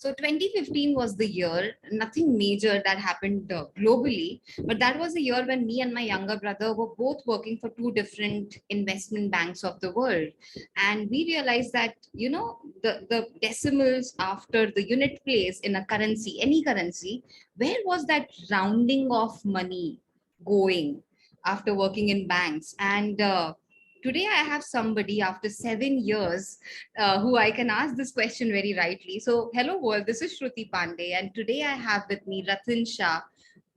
So 2015 was the year, nothing major that happened globally, but that was the year when me and my younger brother were both working for two different investment banks of the world. And we realized that, the decimals after the unit place in a currency, any currency, where was that rounding of money going after working in banks? And today I have somebody after 7 years who I can ask this question very rightly. So, hello world, this is Shruti Pandey, and today I have with me Rathin Shah,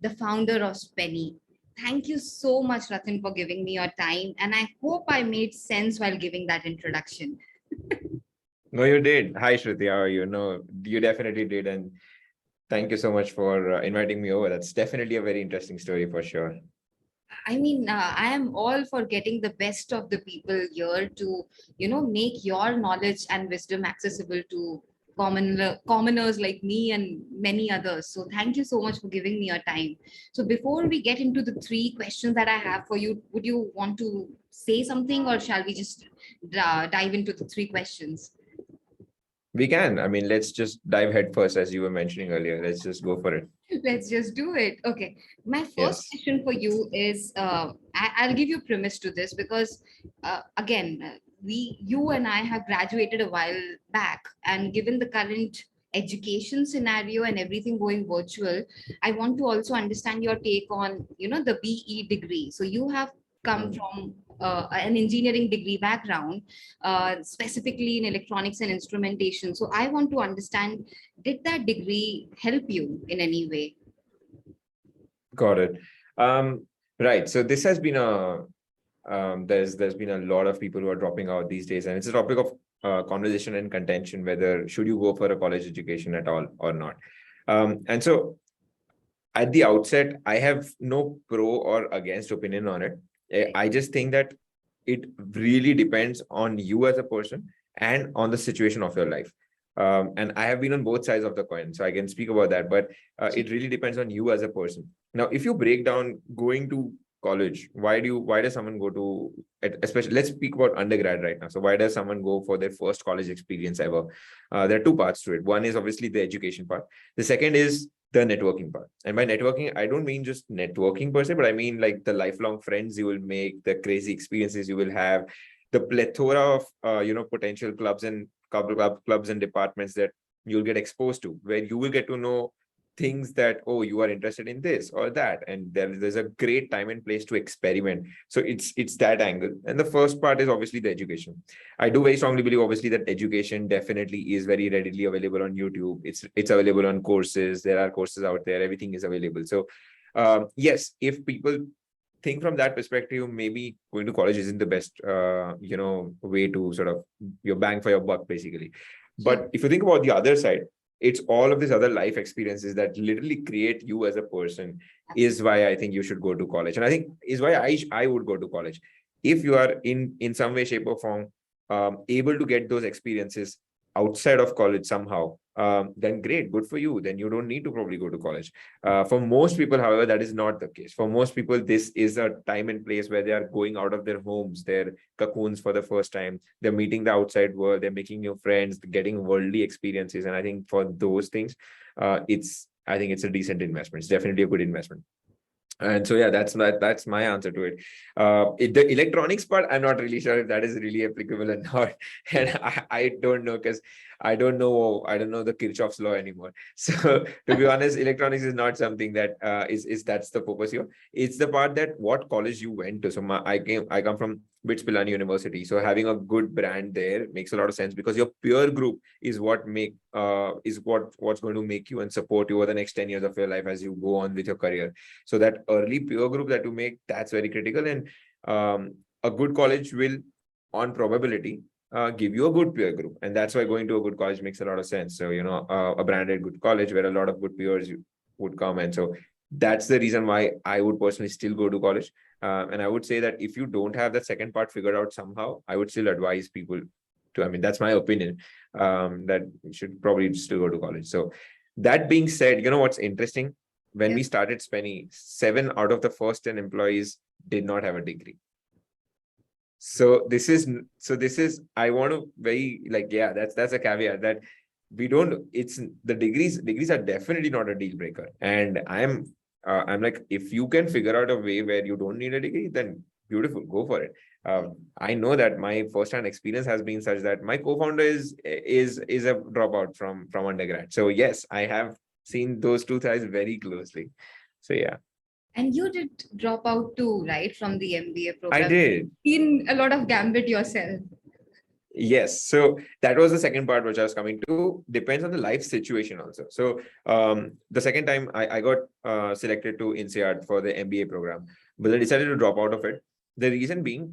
the founder of Spenny. Thank you so much, Rathin, for giving me your time, and I hope I made sense while giving that introduction. No, you did. Hi, Shruti. How are you? No, you definitely did. And thank you so much for inviting me over. That's definitely a very interesting story for sure. I mean, I am all for getting the best of the people here to, make your knowledge and wisdom accessible to commoners like me and many others. So thank you so much for giving me your time. So before we get into the three questions that I have for you, would you want to say something, or shall we just dive into the three questions? We can. I mean, let's just dive head first, as you were mentioning earlier. Let's just go for it. Let's just do it. Okay. My first Yes. question for you is I'll give you premise to this because, again, you and I have graduated a while back, and given the current education scenario and everything going virtual, I want to also understand your take on, the BE degree. So you have come Mm. from an engineering degree background, specifically in electronics and instrumentation. So I want to understand, did that degree help you in any way? Got it. Right. So this has been there's been a lot of people who are dropping out these days, and it's a topic of conversation and contention whether should you go for a college education at all or not. And so at the outset, I have no pro or against opinion on it. I just think that it really depends on you as a person and on the situation of your life. And I have been on both sides of the coin, so I can speak about that. But it really depends on you as a person. Now, if you break down going to college, why does someone go to, especially let's speak about undergrad right now. So why does someone go for their first college experience ever? There are two parts to it. One is obviously the education part. The second is the networking part. And by networking, I don't mean just networking per se, but I mean like the lifelong friends you will make, the crazy experiences you will have, the plethora of potential clubs and departments that you'll get exposed to, where you will get to know things that, oh, you are interested in this or that, and there's a great time and place to experiment. So it's that angle. And the first part is obviously the education. I do very strongly believe obviously that education definitely is very readily available on YouTube. It's available on courses. There are courses out there. Everything is available. So yes, if people think from that perspective, maybe going to college isn't the best way to sort of your bang for your buck basically. But if you think about the other side, it's all of these other life experiences that literally create you as a person is why I think you should go to college. And I think is why I would go to college. If you are in some way, shape or form able to get those experiences outside of college somehow, then great, good for you. Then you don't need to probably go to college. For most people, however, that is not the case. For most people, this is a time and place where they are going out of their homes, their cocoons for the first time. They're meeting the outside world. They're making new friends, getting worldly experiences. And I think for those things, I think it's a decent investment. It's definitely a good investment. And so, yeah, that's my answer to it. The electronics part, I'm not really sure if that is really applicable or not. And I don't know, because I don't know the Kirchhoff's law anymore. So to be honest, electronics is not something that is that's the focus here. It's the part that what college you went to. So I come from BITS Pilani University. So having a good brand there makes a lot of sense, because your peer group is what's going to make you and support you over the next 10 years of your life as you go on with your career. So that early peer group that you make, that's very critical. And a good college will, on probability, give you a good peer group. And that's why going to a good college makes a lot of sense. So, a branded good college where a lot of good peers would come. And so that's the reason why I would personally still go to college. And I would say that if you don't have that second part figured out somehow, I would still advise people to, I mean, that's my opinion, that you should probably still go to college. So that being said, what's interesting? When we started Spenny, 7 out of the first 10 employees did not have a degree. So this is, I want to that's a caveat that we don't, it's the degrees are definitely not a deal breaker. And I'm like, if you can figure out a way where you don't need a degree, then beautiful, go for it. I know that my first-hand experience has been such that my co-founder is a dropout from undergrad. So yes, I have seen those two guys very closely. So yeah, And you did drop out too, right, from the MBA I program. did. Seen a lot of gambit yourself. Yes. So that was the second part which I was coming to. Depends on the life situation also. So the second time I got selected to INSEAD for the MBA program, but I decided to drop out of it. The reason being,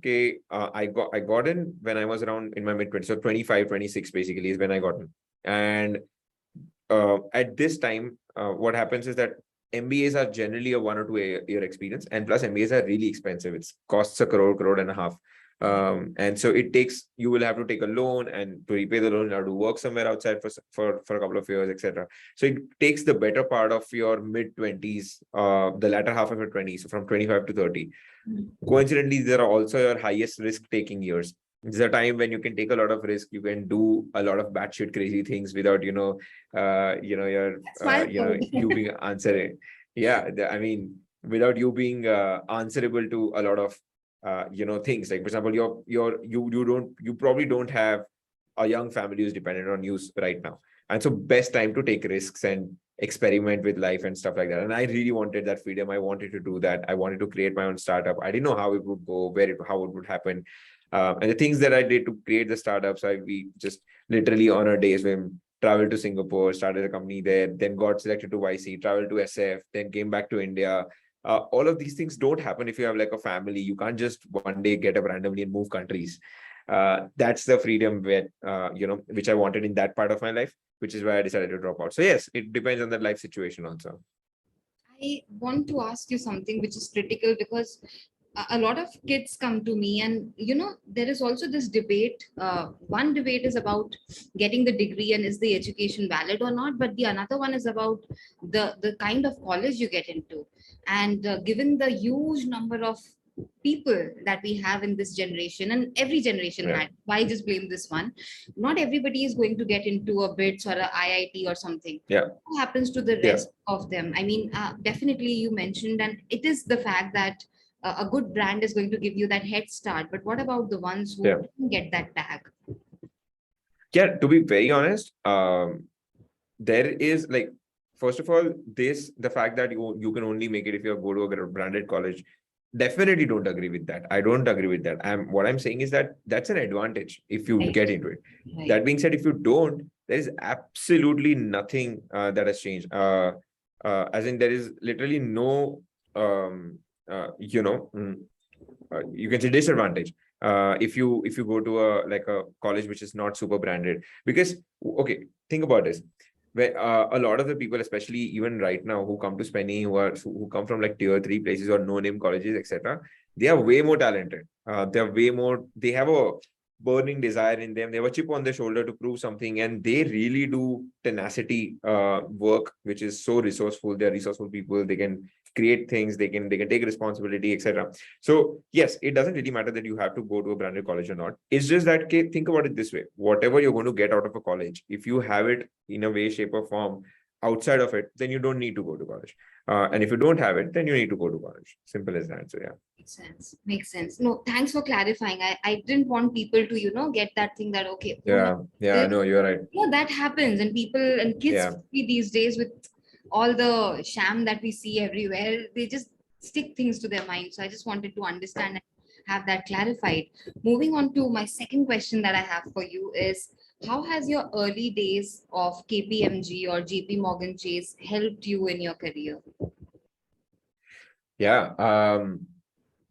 I got in when I was around in my mid-20s, so 25, 26 basically is when I got in. And at this time, what happens is that MBAs are generally a 1 or 2 year experience, and plus MBAs are really expensive. It costs a crore and a half. And so you will have to take a loan, and to repay the loan, you have to work somewhere outside for a couple of years, etc. So it takes the better part of your mid-20s, the latter half of your 20s, so from 25 to 30. Coincidentally, there are also your highest risk-taking years. It's a time when you can take a lot of risk. You can do a lot of batshit crazy things without, That's my point. you being answering. Yeah, I mean, without you being answerable to a lot of things. Like for example, you probably don't have a young family who's dependent on you right now, and so best time to take risks and experiment with life and stuff like that. And I really wanted that freedom. I wanted to do that. I wanted to create my own startup. I didn't know how it would go, how it would happen. And the things that I did to create the startups, we just literally on our days when traveled to Singapore, started a company there, then got selected to YC, traveled to SF, then came back to India. All of these things don't happen if you have like a family. You can't just one day get up randomly and move countries. That's the freedom which I wanted in that part of my life, which is why I decided to drop out. So yes, it depends on the life situation also. I want to ask you something which is critical, because a lot of kids come to me, and there is also this debate. One debate is about getting the degree and is the education valid or not, but the another one is about the kind of college you get into. And given the huge number of people that we have in this generation, and every generation Yeah. had, why just blame this one? Not everybody is going to get into a BITS or a IIT or something. Yeah. What happens to the Yeah. rest of them? I mean, definitely you mentioned, and it is the fact that a good brand is going to give you that head start. But what about the ones who Yeah. don't get that tag? Yeah, to be very honest, there is like, first of all, the fact that you can only make it if you go to a branded college, definitely don't agree with that. I don't agree with that. What I'm saying is that that's an advantage if you Right. get into it. Right. That being said, if you don't, there is absolutely nothing that has changed. As in, there is literally no, you can say disadvantage if you go to a college which is not super branded. Because okay, think about this. Where a lot of the people, especially even right now, who come to Spenny, who come from like tier 3 places or no name colleges, etc., they are way more talented. They have a burning desire in them. They have a chip on their shoulder to prove something, and they really do tenacity work, which is so resourceful. They're resourceful people. They can create things. They can take responsibility, etc. So yes, it doesn't really matter that you have to go to a branded college or not. It's just that, okay, think about it this way: whatever you're going to get out of a college, if you have it in a way, shape, or form outside of it, then you don't need to go to college. And if you don't have it, then you need to go to college. Simple as that. So yeah. Makes sense. Makes sense. No, thanks for clarifying. I didn't want people to, get that thing that, okay, oh my, Yeah, no, you're right. that happens. And people and kids Yeah. these days, with all the sham that we see everywhere, they just stick things to their mind. So I just wanted to understand and have that clarified. Moving on to my second question that I have for you is, how has your early days of KPMG or JP Morgan Chase helped you in your career? Yeah.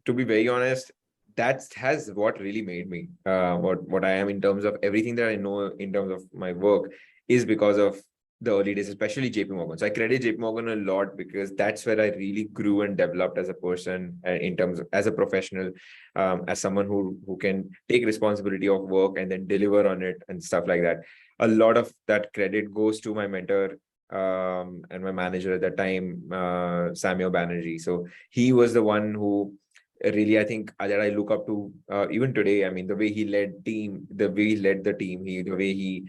To be very honest, that has what really made me what I am in terms of everything that I know in terms of my work is because of the early days, especially JP Morgan. So I credit JP Morgan a lot because that's where I really grew and developed as a person, in terms of as a professional, as someone who can take responsibility of work and then deliver on it and stuff like that. A lot of that credit goes to my mentor and my manager at that time, Samuel Banerjee. So he was the one who really, I think that I look up to even today. I mean, the way he led team, the way he led the team, the way he,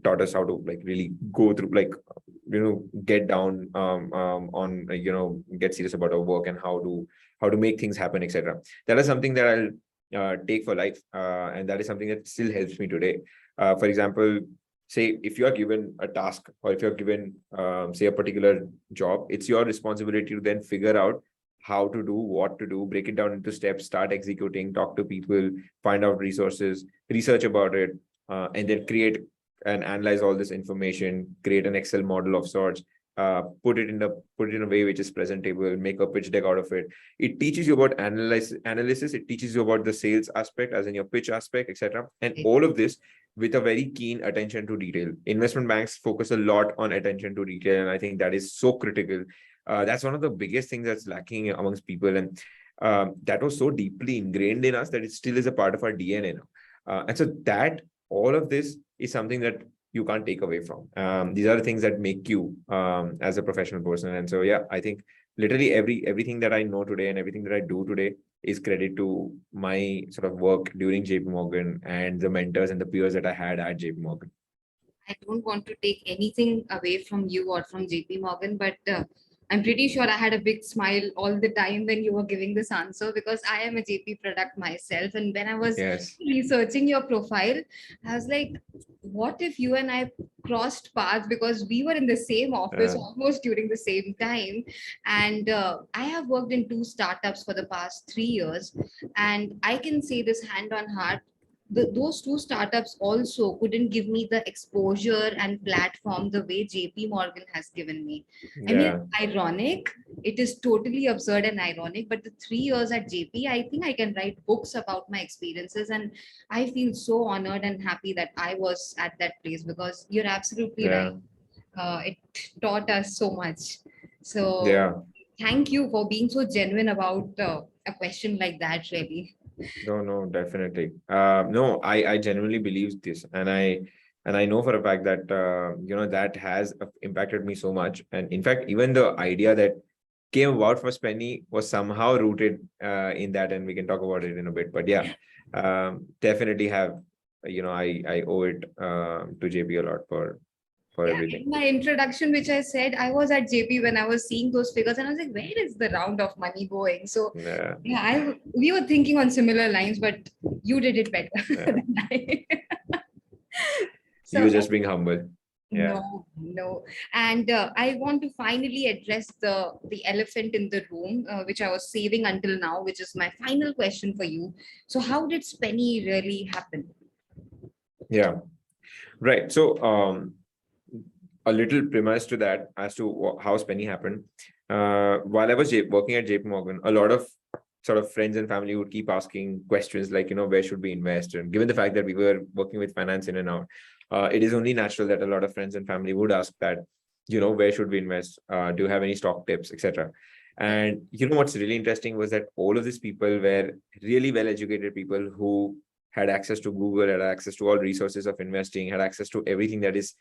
taught us how to like really go through, like, get down on, get serious about our work and how to make things happen, etc. That is something that I'll take for life. And that is something that still helps me today. For example, say if you are given a task, or if you're given, say, a particular job, it's your responsibility to then figure out how to do, what to do, break it down into steps, start executing, talk to people, find out resources, research about it, and then create and analyze all this information, create an Excel model of sorts, put it in a way which is presentable, make a pitch deck out of it. It teaches you about analysis. It teaches you about the sales aspect, as in your pitch aspect, etc. And all of this with a very keen attention to detail. Investment banks focus a lot on attention to detail, and I think that is so critical. That's one of the biggest things that's lacking amongst people, and that was so deeply ingrained in us that it still is a part of our DNA now. And so that all of this is something that you can't take away from. These are the things that make you as a professional person. And so, yeah, I think literally everything that I know today and everything that I do today is credit to my sort of work during JP Morgan and the mentors and the peers that I had at JP Morgan. I don't want to take anything away from you or from JP Morgan, but I'm pretty sure I had a big smile all the time when you were giving this answer, because I am a JP product myself. And when I was Yes. researching your profile, I was like, what if you and I crossed paths, because we were in the same office almost during the same time. And I have worked in 2 startups for the past 3 years. And I can say this hand on heart, those 2 startups also couldn't give me the exposure and platform the way JP Morgan has given me. I mean, Yeah. ironic. It is totally absurd and ironic, but the 3 years at JP, I think I can write books about my experiences. And I feel so honored and happy that I was at that place, because you're absolutely Yeah. right. It taught us so much. So Yeah. thank you for being so genuine about a question like that, really. No, definitely. No, I genuinely believe this, and I know for a fact that that has impacted me so much. And in fact, even the idea that came about for Spenny was somehow rooted in that, and we can talk about it in a bit. But yeah, definitely have, I owe it to JP a lot for Yeah, everything. in my introduction, which I said, I was at JP when I was seeing those figures, and I was like, where is the round of money going? So, Yeah. yeah, we were thinking on similar lines, but you did it better Yeah. than I. You So, were just being humble. Yeah. no. And I want to finally address the elephant in the room, which I was saving until now, which is my final question for you. So, how did Spenny really happen? Yeah. Right. So, a little premise to that as to how Spenny happened. While I was working at JP Morgan, a lot of sort of friends and family would keep asking questions like, where should we invest? And given the fact that we were working with finance in and out, it is only natural that a lot of friends and family would ask that, where should we invest? Do you have any stock tips, etc.? And what's really interesting was that all of these people were really well-educated people who had access to Google, had access to all resources of investing, had access to everything that is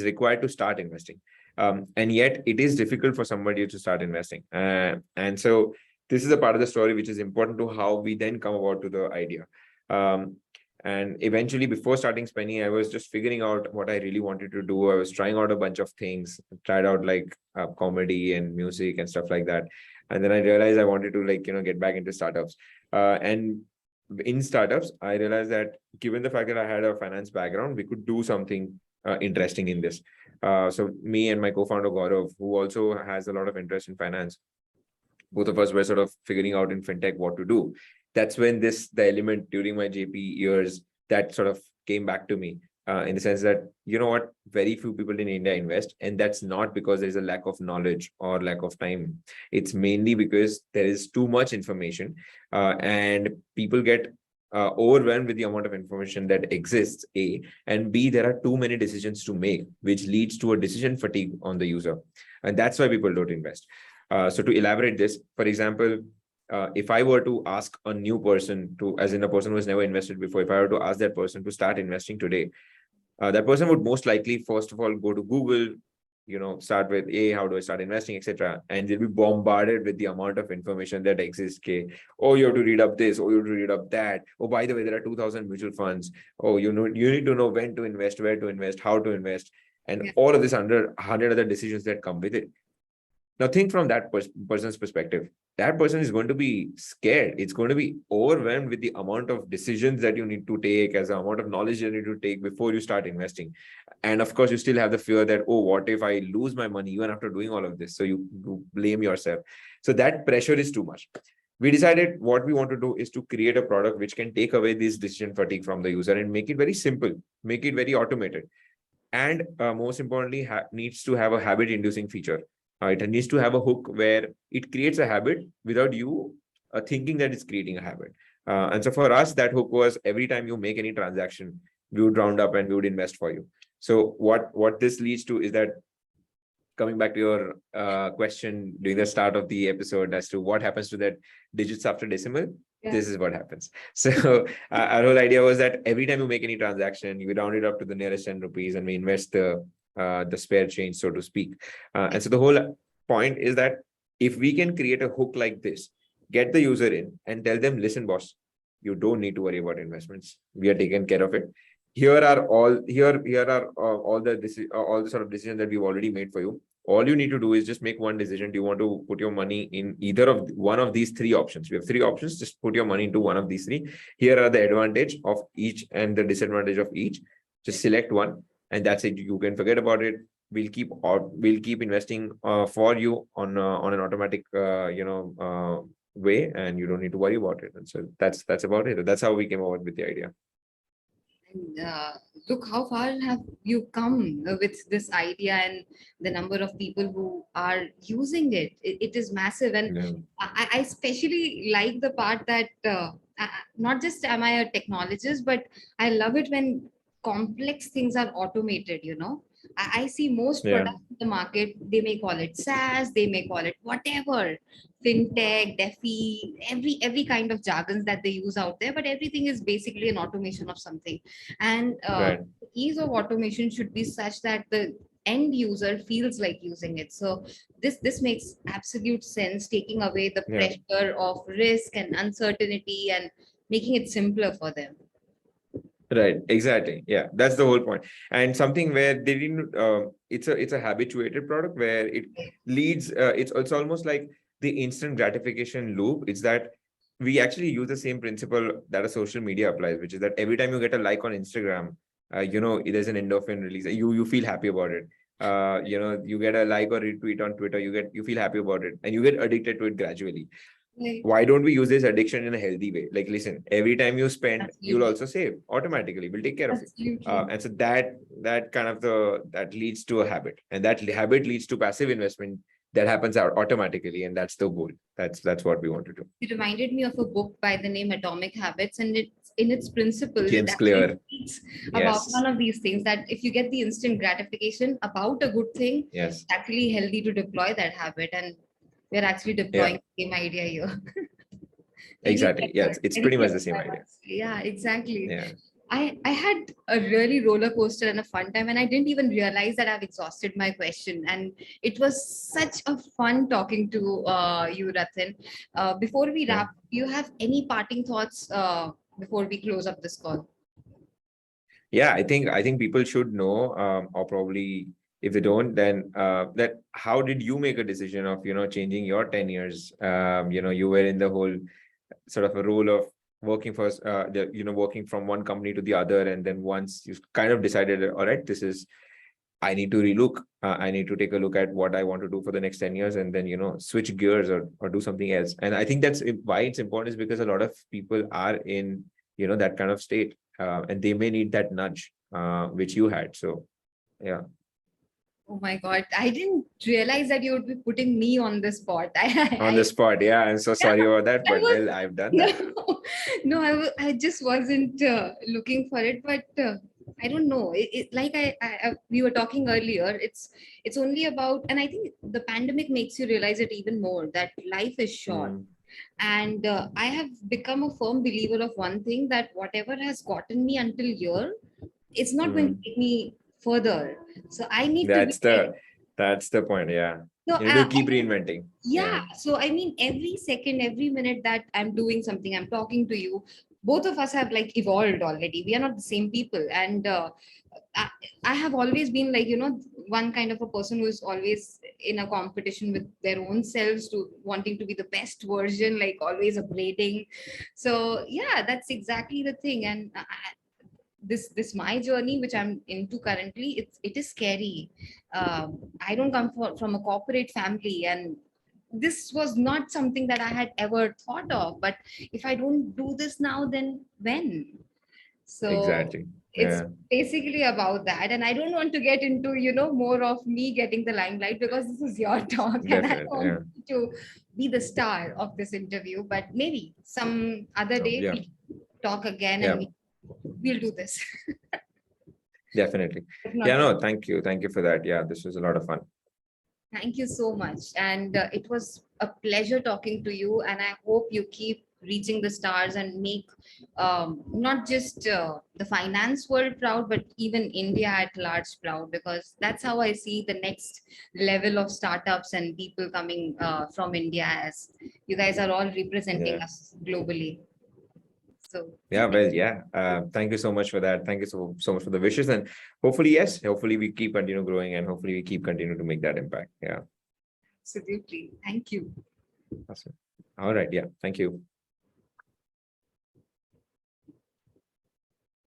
required to start investing. And yet it is difficult for somebody to start investing. And so this is a part of the story which is important to how we then come about to the idea. And eventually, before starting Spenny, I was just figuring out what I really wanted to do. I was trying out a bunch of things, tried out like comedy and music and stuff like that. And then I realized I wanted to get back into startups. And in startups, I realized that given the fact that I had a finance background, we could do something interesting in this. So me and my co-founder Gaurav, who also has a lot of interest in finance, both of us were sort of figuring out in fintech what to do. That's when the element during my JP years that sort of came back to me, in the sense that, what, very few people in India invest, and that's not because there's a lack of knowledge or lack of time. It's mainly because there is too much information, and people get overwhelmed with the amount of information that exists, A, and B, there are too many decisions to make, which leads to a decision fatigue on the user. And that's why people don't invest. So to elaborate this, for example, if I were to ask a new person to, as in a person who has never invested before, if I were to ask that person to start investing today, that person would most likely, first of all, go to Google, start with how do I start investing, etc. And they'll be bombarded with the amount of information that exists. Okay, oh, you have to read up this, oh, you have to read up that. Oh, by the way, there are 2,000 mutual funds. Oh, you need to know when to invest, where to invest, how to invest, and Yeah. all of this under 100 other decisions that come with it. Now, think from that person's perspective. That person is going to be scared. It's going to be overwhelmed with the amount of decisions that you need to take, as the amount of knowledge you need to take before you start investing. And of course, you still have the fear that, oh, what if I lose my money even after doing all of this? So you blame yourself. So that pressure is too much. We decided what we want to do is to create a product which can take away this decision fatigue from the user and make it very simple, make it very automated. And most importantly, needs to have a habit inducing feature. It needs to have a hook where it creates a habit without you thinking that it's creating a habit. And so for us, that hook was every time you make any transaction, we would round up and we would invest for you. So what this leads to is that, coming back to your question during the start of the episode as to what happens to that digits after decimal, this is what happens. So our whole idea was that every time you make any transaction, you round it up to the nearest 10 rupees and we invest the spare change, so to speak. And so the whole point is that if we can create a hook like this, get the user in and tell them, listen, boss, you don't need to worry about investments. We are taking care of it. Here are all the sort of decisions that we've already made for you. All you need to do is just make one decision. Do you want to put your money in either of one of these three options? We have three options. Just put your money into one of these three. Here are the advantage of each and the disadvantage of each. Just select one, and that's it. You can forget about it. We'll keep investing for you on an automatic way, and you don't need to worry about it. And so that's about it. That's how we came up with the idea. And look how far have you come with this idea and the number of people who are using it. It is massive. And Yeah. I especially like the part that not just am I a technologist, but I love it when complex things are automated, I see most Yeah. products in the market, they may call it SaaS, they may call it whatever, fintech, DeFi, every kind of jargons that they use out there, but everything is basically an automation of something. And Right. ease of automation should be such that the end user feels like using it. So this makes absolute sense, taking away the Yeah. pressure of risk and uncertainty and making it simpler for them. Right, exactly. Yeah, that's the whole point. And something where they didn't. It's a habituated product where it leads. It's almost like the instant gratification loop. It's that we actually use the same principle that a social media applies, which is that every time you get a like on Instagram, there's an endorphin release. You feel happy about it. You get a like or retweet on Twitter, you feel happy about it, and you get addicted to it gradually. Right. Why don't we use this addiction in a healthy way? Like, listen, every time you spend, you'll Absolutely. also save automatically. We'll take care of it. Absolutely. And so that kind of that leads to a habit, and that habit leads to passive investment that happens out automatically, and that's the goal. That's what we want to do. It reminded me of a book by the name Atomic Habits, and it's in its principles, it James actually Clear. speaks about Yes. one of these things, that if you get the instant gratification about a good thing, Yes. it's actually healthy to deploy that habit. And we're actually deploying Yeah. the same idea here. Exactly. Yeah. It's Very pretty much clever the same by idea. us. Yeah, exactly. Yeah. I had a really roller coaster and a fun time, and I didn't even realize that I've exhausted my question. And it was such a fun talking to you, Rathin. Before we Yeah. wrap, do you have any parting thoughts before we close up this call? Yeah, I think people should know, or probably if they don't, then that how did you make a decision of changing your 10 years? You were in the whole sort of a role of working for working from one company to the other, and then once you kind of decided, all right, I need to relook. I need to take a look at what I want to do for the next 10 years, and then switch gears or do something else. And I think that's why it's important, is because a lot of people are in that kind of state, and they may need that nudge, which you had. So yeah. Oh my God, I didn't realize that you would be putting me on the spot. On the spot, yeah, I'm so sorry about that, I but was well, I've done that. no, no, I just wasn't looking for it, but I don't know. Like we were talking earlier, it's only about, and I think the pandemic makes you realize it even more, that life is short. Mm, And I have become a firm believer of one thing, that whatever has gotten me until here, it's not going to mm. take me further. So I need to be That's the That's the point. Yeah. So, You need to keep reinventing. yeah. So, I mean, every second, every minute that I'm doing something, I'm talking to you, both of us have like evolved already. We are not the same people. And I, I have always been like, one kind of a person who is always in a competition with their own selves to wanting to be the best version, like always upgrading. So, yeah, that's exactly the thing. And this my journey which I'm into currently, it is scary. I don't come from a corporate family, and this was not something that I had ever thought of. But if I don't do this now, then when? So Exactly. it's Yeah. basically about that, and I don't want to get into more of me getting the limelight, because this is your talk and I Definitely. want Yeah. to be the star of this interview. But maybe some other So, day yeah. we'll talk again, and Yeah. we'll do this. Definitely. If Yeah. not, No, thank you. Thank you for that. Yeah. This was a lot of fun. thank you so much. And it was a pleasure talking to you. And I hope you keep reaching the stars and make not just the finance world proud, but even India at large proud, because that's how I see the next level of startups and people coming from India, as you guys are all representing Yeah. us globally. So, Yeah, well, yeah. Thank you so much for that. Thank you so much for the wishes. And hopefully, yes, hopefully we keep continue growing and hopefully we keep continue to make that impact. Yeah. absolutely. Thank you. Awesome. All right. Yeah. Thank you.